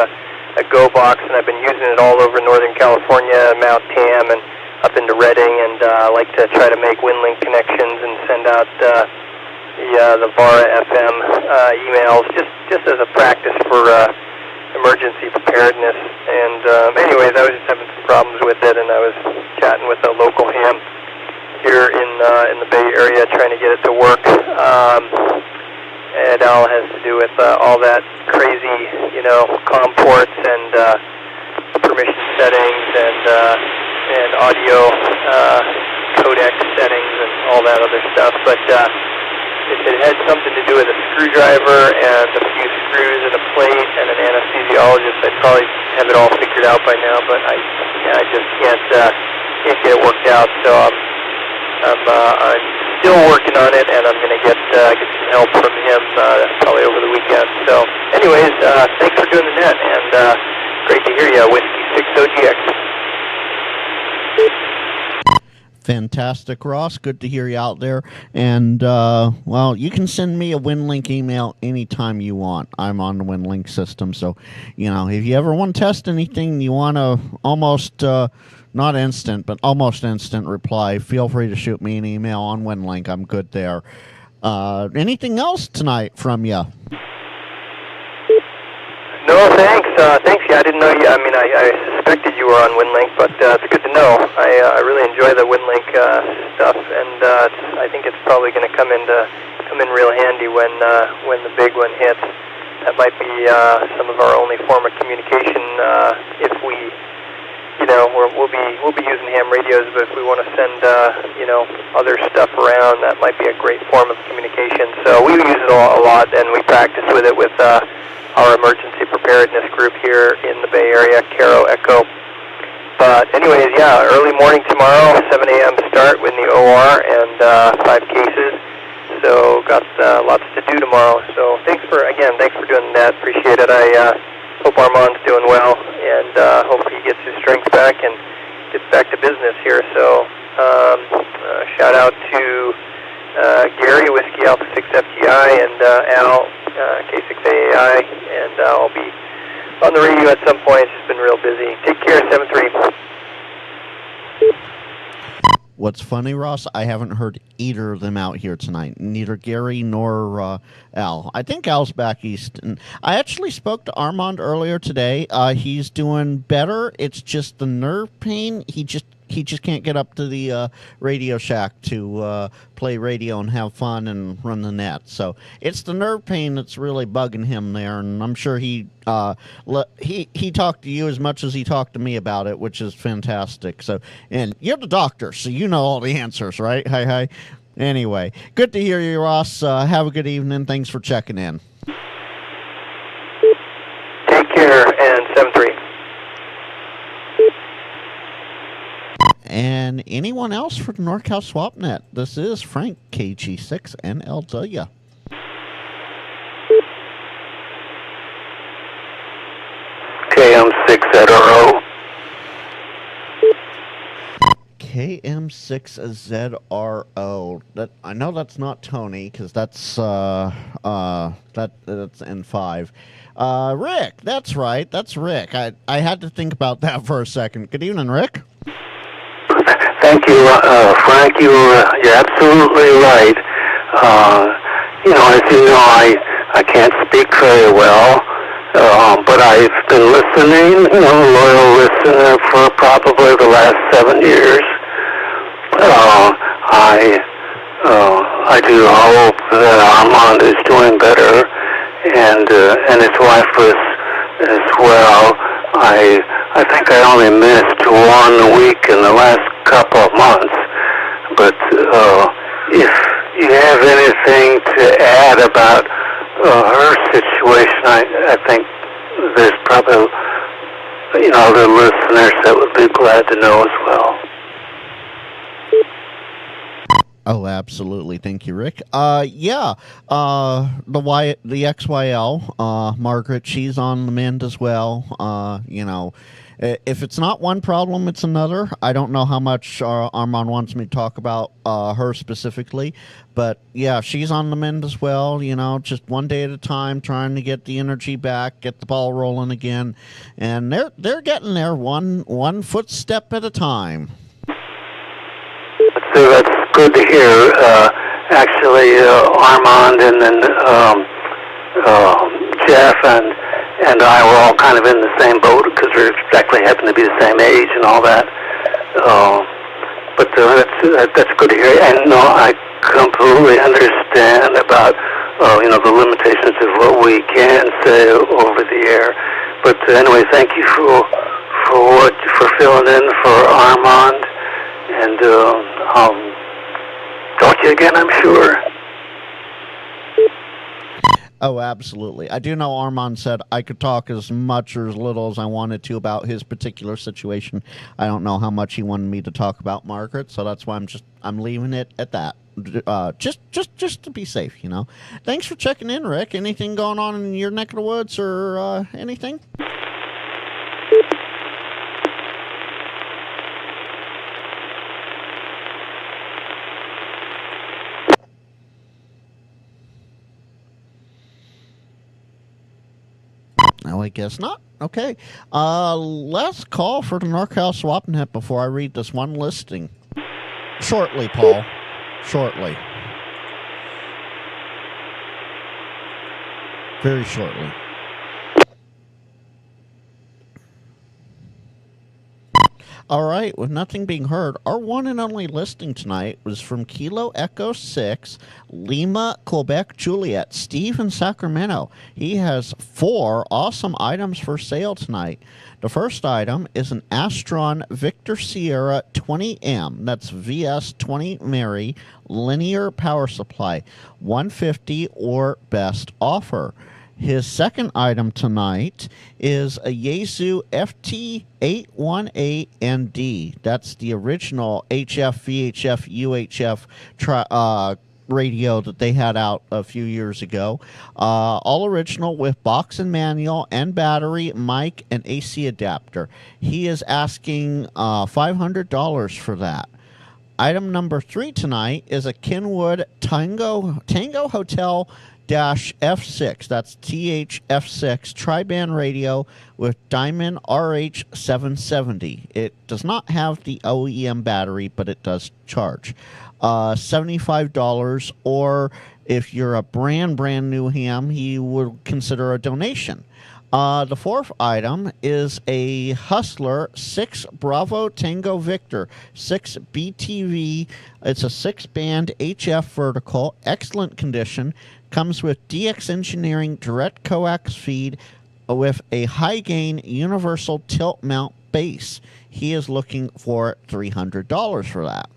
a Go box, and I've been using it all over Northern California, Mount Tam, and up into Redding, and I like to try to make WinLink connections and send out the VARA FM emails, just as a practice for emergency preparedness. And anyways, I was just having some problems with it, and I was chatting with a local ham here in the Bay Area, trying to get it to work. It all has to do with all that crazy, COM ports and permission settings and audio codec settings and all that other stuff. But if it had something to do with a screwdriver and a few screws and a plate and an anesthesiologist, I'd probably have it all figured out by now. But I just can't get it worked out. So I'm still working on it, and I'm going to get some help from him probably over the weekend. So, anyways, thanks for doing the net, and great to hear you, Whiskey 60GX. Fantastic, Ross. Good to hear you out there. And, well, you can send me a WinLink email anytime you want. I'm on the WinLink system. So, if you ever want to test anything, you want to almost, not instant, but almost instant reply, feel free to shoot me an email on WinLink. I'm good there. Anything else tonight from you? No, thanks. Thanks. Yeah, I didn't know you. I mean, I suspected you were on WinLink, but it's good to know. I really enjoy the WinLink stuff, and I think it's probably going to come in real handy when the big one hits. That might be some of our only form of communication. If we, we'll be using ham radios, but if we want to send other stuff around, that might be a great form of communication. So we use it a lot, and we practice with it with our emergency preparedness group here in the Bay Area, Caro Echo. But anyways, yeah, early morning tomorrow, 7 a.m. start in the OR, and 5 cases. So got lots to do tomorrow. So thanks for doing that. Appreciate it. I hope Armand's doing well, and hope he gets his strength back and gets back to business here. So shout out to Gary, Whiskey Alpha 6 FGI, and Al, K6AAI, and I'll be on the radio at some point. It's just been real busy. Take care, 7-3. What's funny, Ross, I haven't heard either of them out here tonight. Neither Gary nor Al. I think Al's back east. And I actually spoke to Armand earlier today. He's doing better. It's just the nerve pain. He just can't get up to the Radio Shack to play radio and have fun and run the net. So it's the nerve pain that's really bugging him there, and I'm sure he talked to you as much as he talked to me about it, which is fantastic. So, and you're the doctor, so you know all the answers, right? Hi. Anyway, good to hear you, Ross. Have a good evening. Thanks for checking in. Take care, and 7-3. And anyone else for the NorCal SwapNet? This is Frank, KG6NLW. KM6ZRO. KM6ZRO. I know that's not Tony, because that's N5. Rick, that's right. That's Rick. I had to think about that for a second. Good evening, Rick. Thank you, Frank. You're absolutely right. As you know, I can't speak very well, but I've been listening, loyal listener for probably the last 7 years. I do hope that Armand is doing better, and his wife as well. I think I only missed 1 week in the last couple of months, but if you have anything to add about her situation, I think there's probably the listeners that would be glad to know as well. Oh, absolutely. Thank you, Rick. The XYL, Margaret, she's on the mend as well. If it's not one problem, it's another. I don't know how much Armand wants me to talk about her specifically, but yeah, she's on the mend as well. Just one day at a time, trying to get the energy back, get the ball rolling again, and they're getting there one footstep at a time. So that's good to hear. Actually, Armand and then Jeff and I were all kind of in the same boat because we exactly happen to be the same age and all that. But that's good to hear. And no, I completely understand about the limitations of what we can say over the air. But anyway, thank you for filling in for Armand. And I'll talk to you again, I'm sure. Oh, absolutely. I do know Armand said I could talk as much or as little as I wanted to about his particular situation. I don't know how much he wanted me to talk about Margaret, so that's why I'm leaving it at that. Just to be safe, you know. Thanks for checking in, Rick. Anything going on in your neck of the woods or anything? No, I guess not. Okay. Last call for the NorCal SwapNet before I read this one listing. Shortly, Paul. Shortly. Very shortly. All right, with nothing being heard, our one and only listing tonight was from Kilo Echo 6, Lima, Quebec, Juliet, Steve in Sacramento. He has 4 awesome items for sale tonight. The first item is an Astron Victor Sierra 20M, that's VS20 Mary, linear power supply, 150 or best offer. His second item tonight is a Yaesu FT818ND. That's the original HF, VHF, UHF radio that they had out a few years ago. All original with box and manual and battery, mic, and AC adapter. He is asking $500 for that. Item number 3 tonight is a Kenwood Tango Hotel F6, that's THF6 tri-band radio with Diamond RH770. It does not have the OEM battery, but it does charge. $75, or if you're a brand new ham, he would consider a donation. The fourth item is a Hustler 6 Bravo Tango Victor 6 BTV. It's a 6-band HF vertical, excellent condition. Comes with DX Engineering direct coax feed with a high-gain universal tilt mount base. He is looking for $300 for that.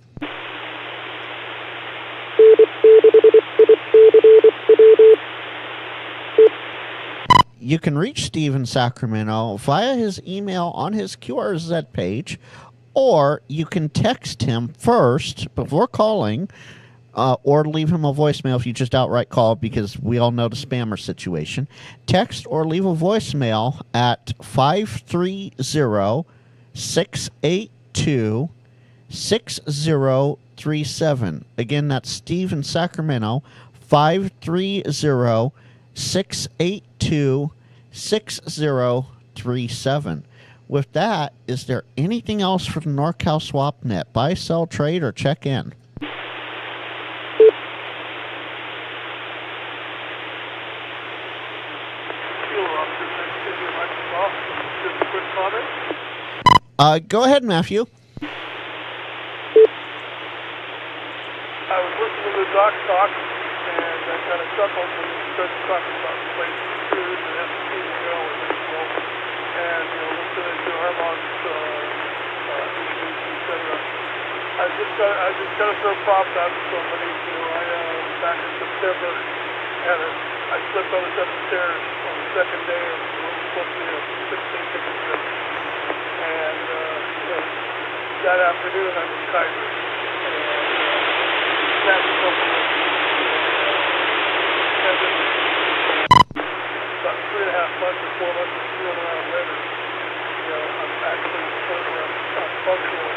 You can reach Steve in Sacramento via his email on his QRZ page, or you can text him first before calling, or leave him a voicemail if you just outright call, because we all know the spammer situation. Text or leave a voicemail at 530-682-6037. Again, that's Steve in Sacramento, 530-682-6037. With that, is there anything else for the NorCal SwapNet? Buy, sell, trade, or check in? Go ahead, Matthew. I was listening to the doc talk, and I kind of chuckled when he started talking about places, food, and FT, and and listening to Armand's issues, etc. I just got to throw props out to somebody. Back in September, I slipped on the 7 stairs on the second day of what was supposed to be a 16-ticket trip. And that afternoon I was Kaiser. And that's about 3.5 months or 4 months of screwing around later. I'm actually I'm functional.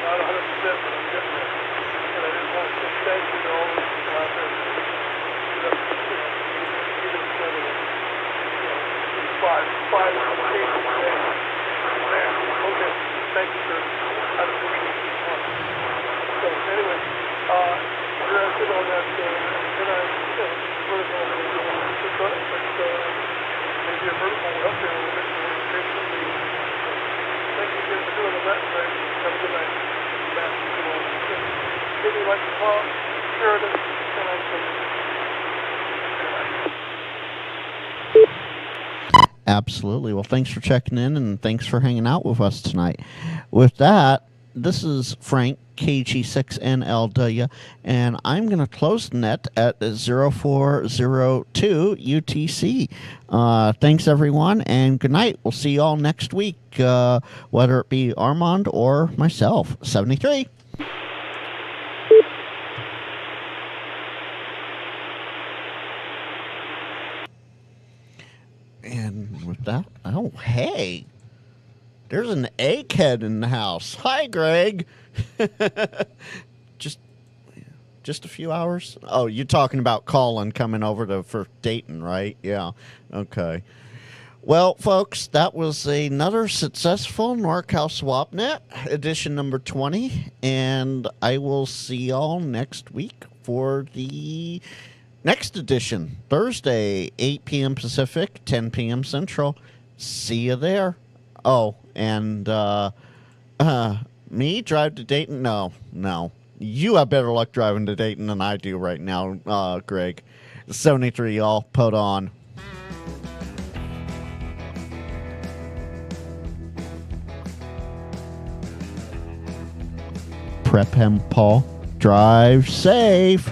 Not 100%, but I'm getting there. And I didn't want to say thank you to all those people out there. Five or 6 days. Okay, thank you, sir. I appreciate this one. So, anyway, you're asking on that, then I, vertical, but maybe a vertical will help you a little bit. Thank you again for doing the Latin thing. Have a good night. Give me like the call, share it, and I'm Absolutely. Well, thanks for checking in, and thanks for hanging out with us tonight. With that, this is Frank KG6NLW, and I'm going to close the net at 0402 UTC. Thanks, everyone, and good night. We'll see you all next week, whether it be Armand or myself. 73. And with that, oh, hey, there's an egghead in the house. Hi, Greg. just a few hours. Oh, you're talking about Colin coming over for Dayton, right? Yeah. Okay. Well, folks, that was another successful NorCal SwapNet edition number 20, and I will see y'all next week for the next edition, Thursday, 8 p.m. Pacific, 10 p.m. Central. See you there. Oh, and me drive to Dayton? No. You have better luck driving to Dayton than I do right now, Greg. 73, y'all. Put on. Prep him, Paul. Drive safe.